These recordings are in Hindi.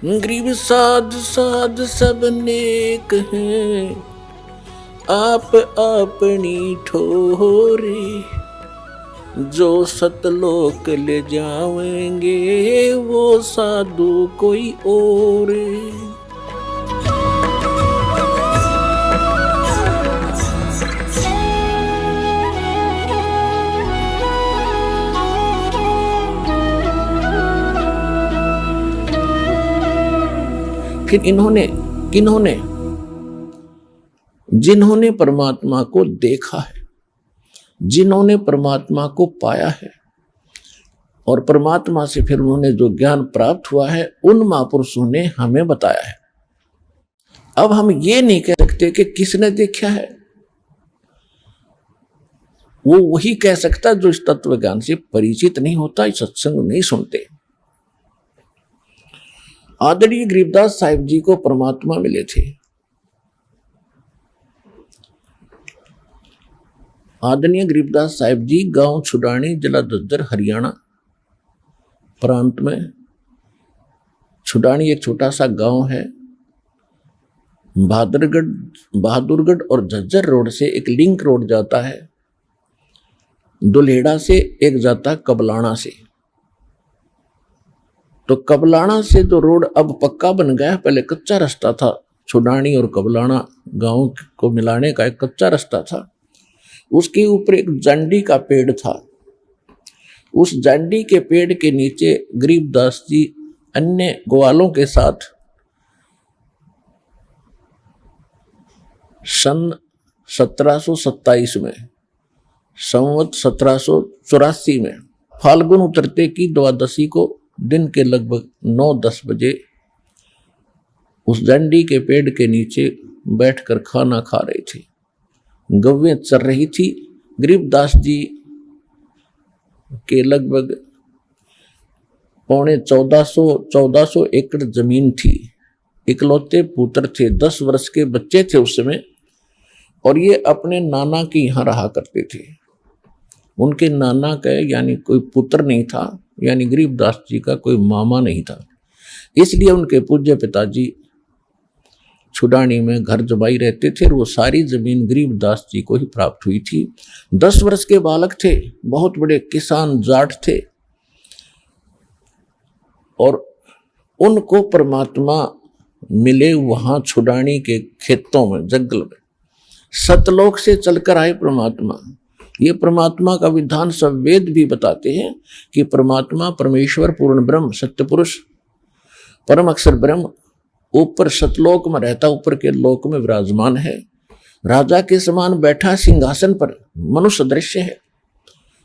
गरीब साध साध सब नेक हैं, आप अपनी ठोरे। जो सतलोक ले जाएंगे वो साधु कोई और। फिर किन्होंने जिन्होंने परमात्मा को देखा है, जिन्होंने परमात्मा को पाया है और परमात्मा से फिर उन्होंने जो ज्ञान प्राप्त हुआ है, उन महापुरुषों ने हमें बताया है। अब हम ये नहीं कह सकते कि किसने देखा है, वो वही कह सकता जो इस तत्व ज्ञान से परिचित नहीं होता, इस सत्संग नहीं सुनते। आदरणीय गरीबदास साहिब जी को परमात्मा मिले थे। आदरणीय गरीबदास साहिब जी गांव छुडानी, जिला झज्जर, हरियाणा प्रांत में। छुडानी एक छोटा सा गांव है। बहादुरगढ़ और झज्जर रोड से एक लिंक रोड जाता है, दुल्हेड़ा से एक जाता कबलाना से। तो कबलाना से जो रोड अब पक्का बन गया, पहले कच्चा रास्ता था। छुडानी और कबलाना गांव को मिलाने का एक कच्चा रास्ता था। उसके ऊपर एक जांडी का पेड़ था। उस जांडी के पेड़ के नीचे गरीबदास जी अन्य ग्वालों के साथ सन 1727 में, संवत 1784 में फाल्गुन उतरते की द्वादशी को दिन के लगभग 9-10 बजे उस डंडी के पेड़ के नीचे बैठकर खाना खा रहे थे। गव्वें चर रही थी। गरीबदास जी के लगभग 1400 एकड़ जमीन थी। इकलौते पुत्र थे, 10 वर्ष के बच्चे थे उस समय, और ये अपने नाना के यहाँ रहा करते थे। उनके नाना का यानी कोई पुत्र नहीं था, यानी गरीबदास जी का कोई मामा नहीं था। इसलिए उनके पूज्य पिताजी छुडानी में घर जमाई रहते थे और वो सारी जमीन गरीबदास जी को ही प्राप्त हुई थी। 10 वर्ष के बालक थे, बहुत बड़े किसान जाट थे, और उनको परमात्मा मिले वहां छुडानी के खेतों में, जंगल में। सतलोक से चलकर आए परमात्मा। ये परमात्मा का विधान सब वेद भी बताते हैं कि परमात्मा परमेश्वर पूर्ण ब्रह्म सत्य पुरुष परम अक्षर ब्रह्म ऊपर सतलोक में रहता, ऊपर के लोक में विराजमान है। राजा के समान बैठा सिंहासन पर, मनुष्य दृश्य है,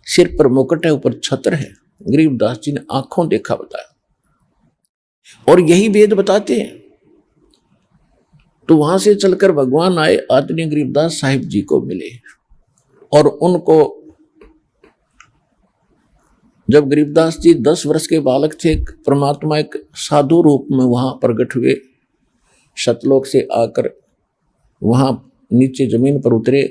सिर पर मुकुट है, ऊपर छत्र है। गरीबदास जी ने आंखों देखा बताया, और यही वेद बताते हैं। तो वहां से चलकर भगवान आए, आदरणीय गरीबदास साहिब जी को मिले, और उनको जब गरीबदास जी 10 वर्ष के बालक थे, परमात्मा एक साधु रूप में वहां प्रकट हुए। सतलोक से आकर वहां नीचे जमीन पर उतरे।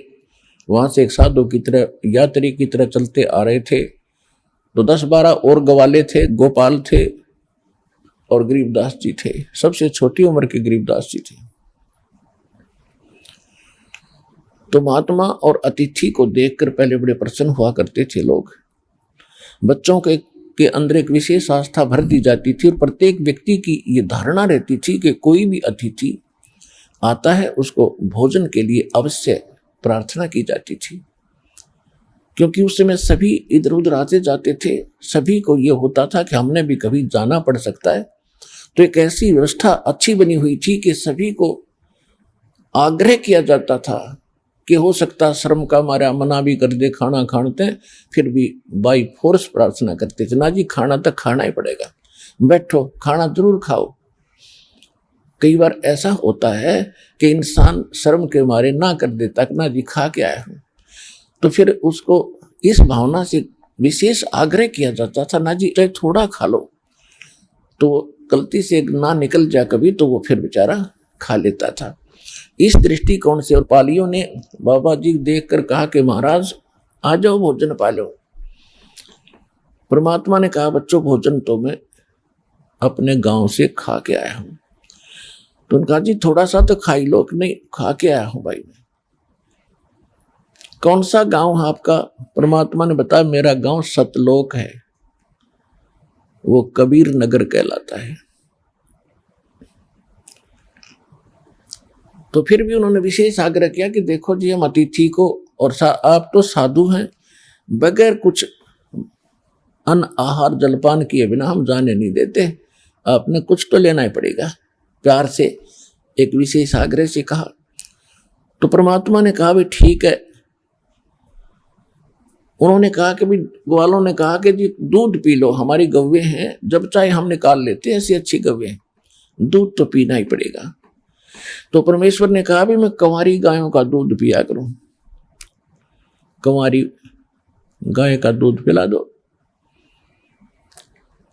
वहां से एक साधु की तरह, यात्री की तरह चलते आ रहे थे। तो 10-12 और गवाले थे, गोपाल थे, और गरीबदास जी थे। सबसे छोटी उम्र के गरीबदास जी थे। तो महात्मा और अतिथि को देखकर पहले बड़े प्रसन्न हुआ करते थे लोग। बच्चों के अंदर एक विशेष आस्था भर दी जाती थी, और प्रत्येक व्यक्ति की ये धारणा रहती थी कि कोई भी अतिथि आता है उसको भोजन के लिए अवश्य प्रार्थना की जाती थी। क्योंकि उस समय सभी इधर उधर आते जाते थे, सभी को ये होता था कि हमने भी कभी जाना पड़ सकता है। तो एक ऐसी व्यवस्था अच्छी बनी हुई थी कि सभी को आग्रह किया जाता था कि हो सकता शर्म का मारा मना भी कर दे खाना खाते हैं, फिर भी बाई फोर्स प्रार्थना करते थे, ना जी खाना तो खाना ही पड़ेगा, बैठो खाना जरूर खाओ। कई बार ऐसा होता है कि इंसान शर्म के मारे ना कर देता, ना जी खा के आया हूं, तो फिर उसको इस भावना से विशेष आग्रह किया जाता था, ना जी चाहे थोड़ा खा लो। तो गलती से ना निकल जाए कभी, तो वो फिर बेचारा खा लेता था। इस दृष्टिकोण से और पालियों ने बाबा जी देखकर कहा कि महाराज आ जाओ भोजन पा लो। परमात्मा ने कहा बच्चों भोजन तो मैं अपने गांव से खा के आया हूं। तो उनका जी थोड़ा सा तो खाई लो। नहीं, खा के आया हूं भाई। कौन सा गांव है आपका? परमात्मा ने बताया मेरा गांव सतलोक है, वो कबीर नगर कहलाता है। तो फिर भी उन्होंने विशेष आग्रह किया कि देखो जी, हम अतिथि को, और आप तो साधु हैं, बगैर कुछ अन्न आहार जलपान किए बिना हम जाने नहीं देते, आपने कुछ तो लेना ही पड़ेगा। प्यार से एक विशेष आग्रह से कहा। तो परमात्मा ने कहा भी ठीक है। उन्होंने कहा कि भी ग्वालों ने कहा कि जी दूध पी लो, हमारी गव्वे हैं, जब चाहे हम निकाल लेते हैं, ऐसी अच्छी गव्वे, दूध तो पीना ही पड़ेगा। तो परमेश्वर ने कहा भी मैं कंवारी गायों का दूध पिया करूं, कंवारी गाय का दूध पिला दो।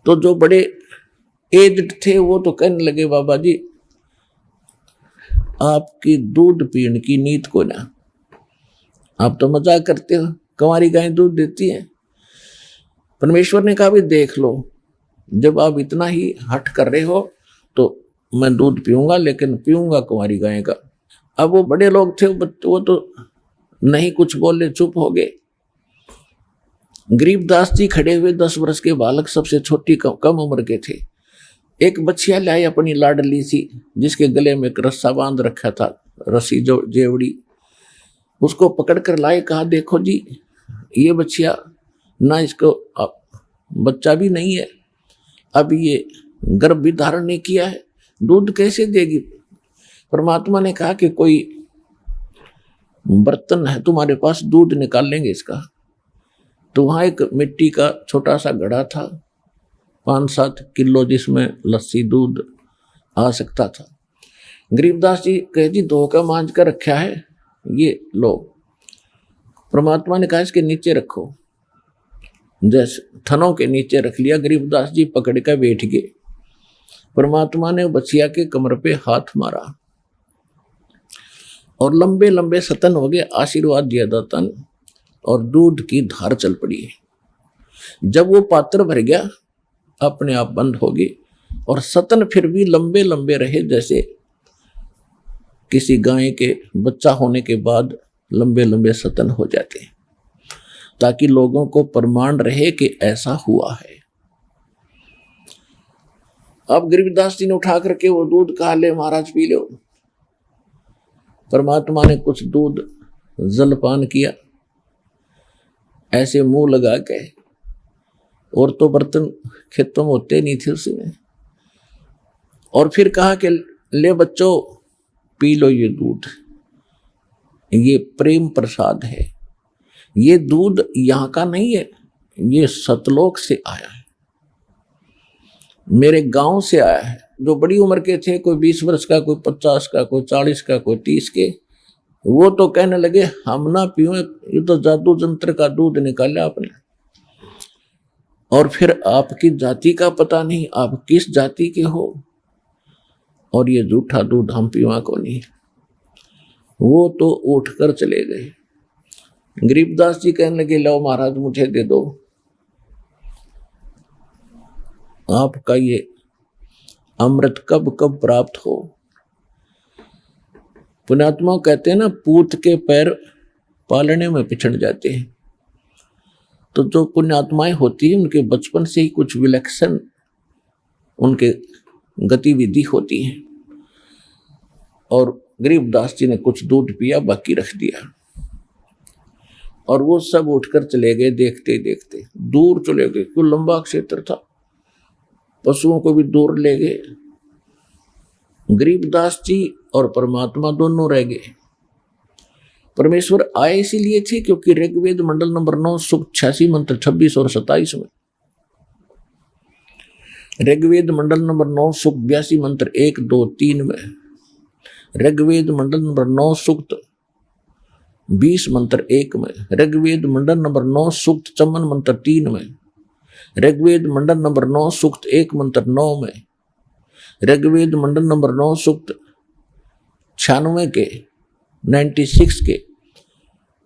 तो जो बड़े एज्ड थे वो तो कहने लगे बाबा जी आपकी दूध पीने की नीत को ना, आप तो मजाक करते हो, कंवारी गाय दूध देती है। परमेश्वर ने कहा भी देख लो, जब आप इतना ही हठ कर रहे हो तो मैं दूध पीऊंगा, लेकिन पीऊंगा कुंवारी गाय का। अब वो बड़े लोग थे, वो तो नहीं कुछ बोले, चुप हो गए। गरीबदास जी खड़े हुए, 10 वर्ष के बालक, सबसे छोटी कम उम्र के थे। एक बच्चिया लाई अपनी लाडली सी, जिसके गले में एक रस्सा बांध रखा था, रस्सी जो जेवड़ी, उसको पकड़ कर लाए। कहा देखो जी ये बच्चिया ना, इसको बच्चा भी नहीं है, अब ये गर्भ भी धारण नहीं किया है, दूध कैसे देगी? परमात्मा ने कहा कि कोई बर्तन है तुम्हारे पास, दूध निकाल लेंगे इसका। तो वहां एक मिट्टी का छोटा सा घड़ा था, 5-7 किलो, जिसमें लस्सी दूध आ सकता था। गरीबदास जी कहे जी धो का मांझ कर रखा है, ये लो। परमात्मा ने कहा इसके नीचे रखो, जैसे थनों के नीचे रख लिया। गरीबदास जी पकड़ कर बैठ गए। परमात्मा ने बच्चिया के कमर पे हाथ मारा और लंबे लंबे सतन हो गए, आशीर्वाद दिया दाता ने, और दूध की धार चल पड़ी। जब वो पात्र भर गया अपने आप बंद हो गई, और सतन फिर भी लंबे लंबे रहे, जैसे किसी गाय के बच्चा होने के बाद लंबे लंबे सतन हो जाते हैं, ताकि लोगों को प्रमाण रहे कि ऐसा हुआ है। अब गरीबदास जी ने उठा करके वो दूध कहा ले महाराज पी लो। परमात्मा ने कुछ दूध जलपान किया, ऐसे मुंह लगा के, और तो बर्तन खेतों में होते नहीं थे उसमें, और फिर कहा कि ले बच्चों पी लो ये दूध, ये प्रेम प्रसाद है, ये दूध यहाँ का नहीं है, ये सतलोक से आया है, मेरे गांव से आया है। जो बड़ी उम्र के थे, कोई 20 वर्ष का, कोई 50 का, कोई 40 का, कोई 30 के, वो तो कहने लगे हम ना पियो, ये तो जादू जंत्र का दूध निकाला आपने, और फिर आपकी जाति का पता नहीं, आप किस जाति के हो, और ये झूठा दूध हम पीवा को नहीं। वो तो उठकर चले गए। गरीबदास जी कहने लगे लो महाराज मुझे दे दो, आपका ये अमृत कब कब प्राप्त हो। पुण्यात्मा कहते हैं ना, पूत के पैर पालने में पिछड़ जाते हैं। तो जो पुण्यात्माएं होती है, उनके बचपन से ही कुछ विलक्षण उनके गतिविधि होती है। और गरीबदास जी ने कुछ दूध पिया, बाकी रख दिया, और वो सब उठकर चले गए। देखते देखते दूर चले गए, कोई लंबा क्षेत्र था, पशुओं को भी दूर ले गए। गरीबदास जी और परमात्मा दोनों रह गए। परमेश्वर आए इसीलिए थे क्योंकि ऋग्वेद मंडल नंबर 9 सूक्त 86 मंत्र 26 और 27 में, ऋग्वेद मंडल नंबर 9 सूक्त 82 मंत्र 1, 2, 3 में, ऋग्वेद मंडल नंबर 9 सूक्त 20 मंत्र 1 में, ऋग्वेद मंडल नंबर 9 सूक्त 54 मंत्र 3 में, ऋग्वेद मंडल नंबर 9 सूक्त 1 मंत्र 9 में, ऋग्वेद मंडल नंबर 9 सूक्त 96 के 96 के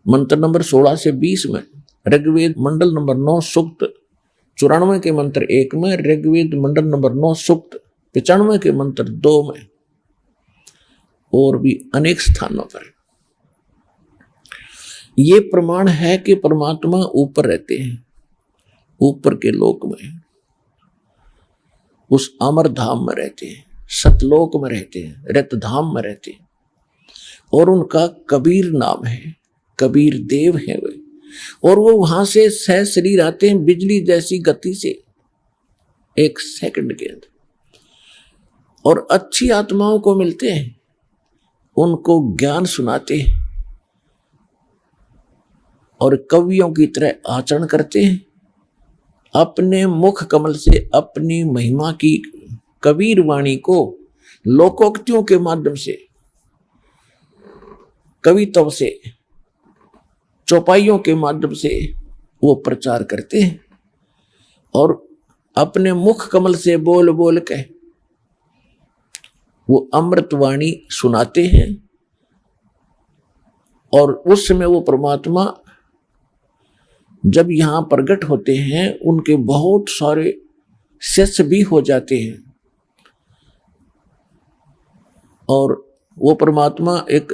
मंत्र नंबर 16 से 20 में, ऋग्वेद मंडल नंबर 9 सूक्त 94 के मंत्र 1 में, ऋग्वेद मंडल नंबर 9 सूक्त 95 के मंत्र 2 में, और भी अनेक स्थानों पर ये प्रमाण है कि परमात्मा ऊपर रहते हैं, ऊपर के लोक में, उस अमर धाम में रहते हैं, सतलोक में रहते हैं, रत धाम में रहते हैं। और उनका कबीर नाम है, कबीर देव है वे, और वो वहां से सह शरीर आते हैं बिजली जैसी गति से 1 सेकंड के अंदर, और अच्छी आत्माओं को मिलते हैं, उनको ज्ञान सुनाते हैं और कवियों की तरह आचरण करते हैं। अपने मुख कमल से अपनी महिमा की कबीर वाणी को लोकोक्तियों के माध्यम से, कविताओं से, चौपाइयों के माध्यम से वो प्रचार करते हैं, और अपने मुख कमल से बोल बोल के वो अमृतवाणी सुनाते हैं। और उस समय वो परमात्मा जब यहां प्रकट होते हैं, उनके बहुत सारे शिष्य भी हो जाते हैं, और वो परमात्मा एक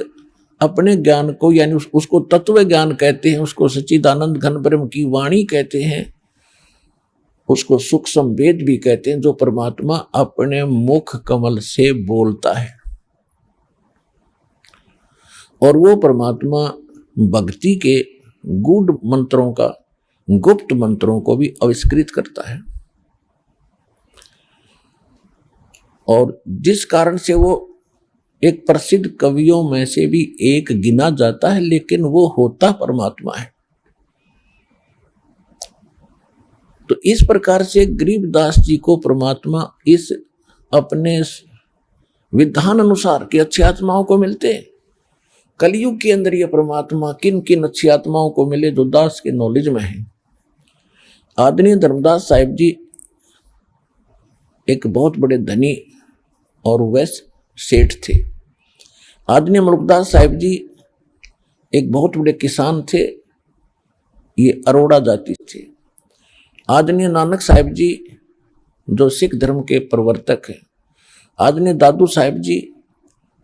अपने ज्ञान को, यानी उसको तत्व ज्ञान कहते हैं, उसको सच्चिदानंद घन ब्रह्म की वाणी कहते हैं, उसको सूक्ष्म वेद भी कहते हैं, जो परमात्मा अपने मुख कमल से बोलता है। और वो परमात्मा भक्ति के गूढ़ मंत्रों का, गुप्त मंत्रों को भी आविष्कृत करता है, और जिस कारण से वो एक प्रसिद्ध कवियों में से भी एक गिना जाता है, लेकिन वो होता परमात्मा है। तो इस प्रकार से गरीबदास जी को परमात्मा इस अपने विधान अनुसार की अच्छी आत्माओं को मिलते हैं। कलयुग के अंदर ये परमात्मा किन किन अच्छी आत्माओं को मिले जो दास के नॉलेज में है। आदरणीय धर्मदास साहिब जी एक बहुत बड़े धनी और वैश्य सेठ थे। आदरणीय मुल्कदास साहिब जी एक बहुत बड़े किसान थे, ये अरोड़ा जाति थे। आदरणीय नानक साहिब जी जो सिख धर्म के प्रवर्तक हैं। आदरणीय दादू साहिब जी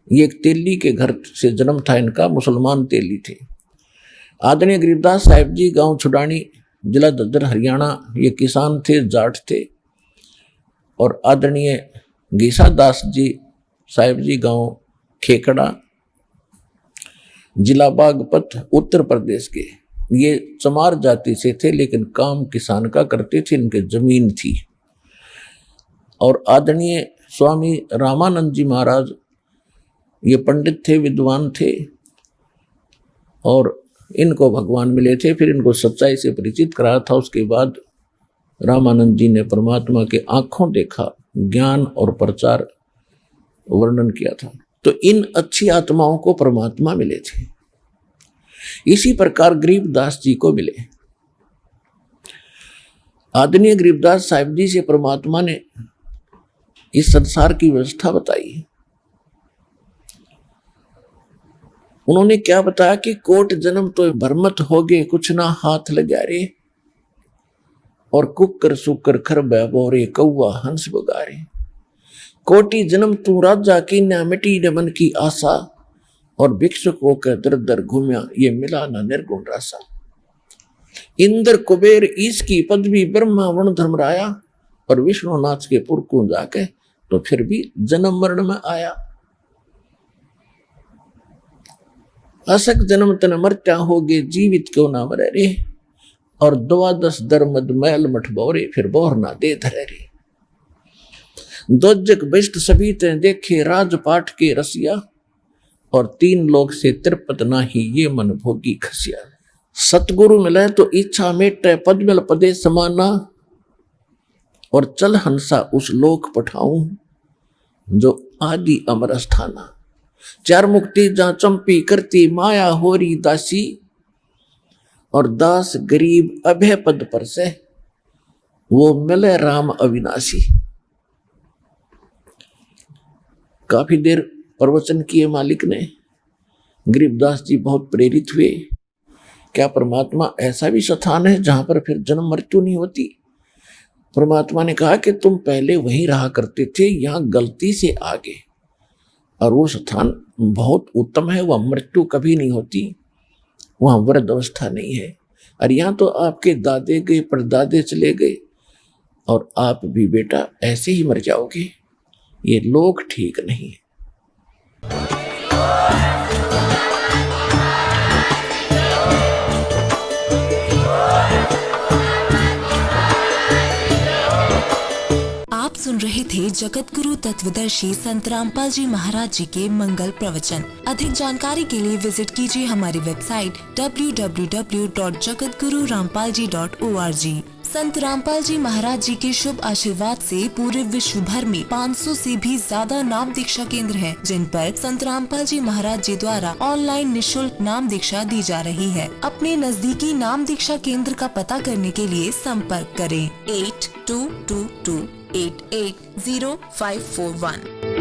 ये एक तेली के घर से जन्म था इनका, मुसलमान तेली थे। आदरणीय गरीबदास साहिब जी गांव छुडानी, जिला दद्दर, हरियाणा, ये किसान थे, जाट थे। और आदरणीय गीसा दास जी साहिब जी गांव खेकड़ा, जिला बागपत, उत्तर प्रदेश के, ये चमार जाति से थे, लेकिन काम किसान का करते थे, इनके जमीन थी। और आदरणीय स्वामी रामानंद जी महाराज ये पंडित थे, विद्वान थे, और इनको भगवान मिले थे। फिर इनको सच्चाई से परिचित कराया था। उसके बाद रामानंद जी ने परमात्मा के आंखों देखा, ज्ञान और प्रचार वर्णन किया था। तो इन अच्छी आत्माओं को परमात्मा मिले थे। इसी प्रकार गरीबदास जी को मिले। आदरणीय गरीबदास साहिब जी से परमात्मा ने इस संसार की व्यवस्था बताई। उन्होंने क्या बताया कि कोट जन्म तो भरमत होगे, कुछ ना हाथ लगा रे, और कुकर सुकर खर बोरे, कौआ हंस बगारे। कोटि जन्म तू राजा की, ना मिटी न मन की आशा, और भिक्षुक होकर दर दर घूमिया, ये मिला ना निर्गुण रासा। इंद्र कुबेर ईश की पदवी, ब्रह्मा वर्ण धर्मराया, और विष्णुनाथ के पुर को जाके तो फिर भी जन्म मरण में आया। असक जन्म तन मरत्या होगे, जीवित क्यों ना मरे रे, और 12 दरमद मैल मठ बोरे, फिर बोर ना दे धरे रे। दोजक बिष्ट सभी ते देखे, राजपाट के रसिया, और 3 लोग से तिरपत नाही, ये मन भोगी खसिया। सतगुरु मिले तो इच्छा मेटे, पद मिल पदे समाना, और चल हंसा उस लोक पठाऊं, जो आदि अमर स्थाना। 4 मुक्ति जहां चंपी करती, माया होरी दासी, और दास गरीब अभय पद पर से, वो मिले राम अविनाशी। काफी देर प्रवचन किए मालिक ने। गरीबदास जी बहुत प्रेरित हुए। क्या परमात्मा ऐसा भी स्थान है जहां पर फिर जन्म मृत्यु नहीं होती? परमात्मा ने कहा कि तुम पहले वहीं रहा करते थे, यहाँ गलती से आ गए, और वो स्थान बहुत उत्तम है, वह मृत्यु कभी नहीं होती, वहाँ वृद्ध अवस्था नहीं है। और यहाँ तो आपके दादे गए, परदादे चले गए, और आप भी बेटा ऐसे ही मर जाओगे। ये लोग ठीक नहीं है। आप सुन रहे थे जगत गुरु तत्वदर्शी संत रामपाल जी महाराज जी के मंगल प्रवचन। अधिक जानकारी के लिए विजिट कीजिए हमारी वेबसाइट www.jagatgururampalji.org। संत रामपाल जी महाराज जी के शुभ आशीर्वाद से पूरे विश्व भर में 500 से भी ज्यादा नाम दीक्षा केंद्र हैं, जिन पर संत रामपाल जी महाराज जी द्वारा ऑनलाइन निशुल्क नाम दीक्षा दी जा रही है। अपने नजदीकी नाम दीक्षा केंद्र का पता करने के लिए संपर्क करें 8222880541।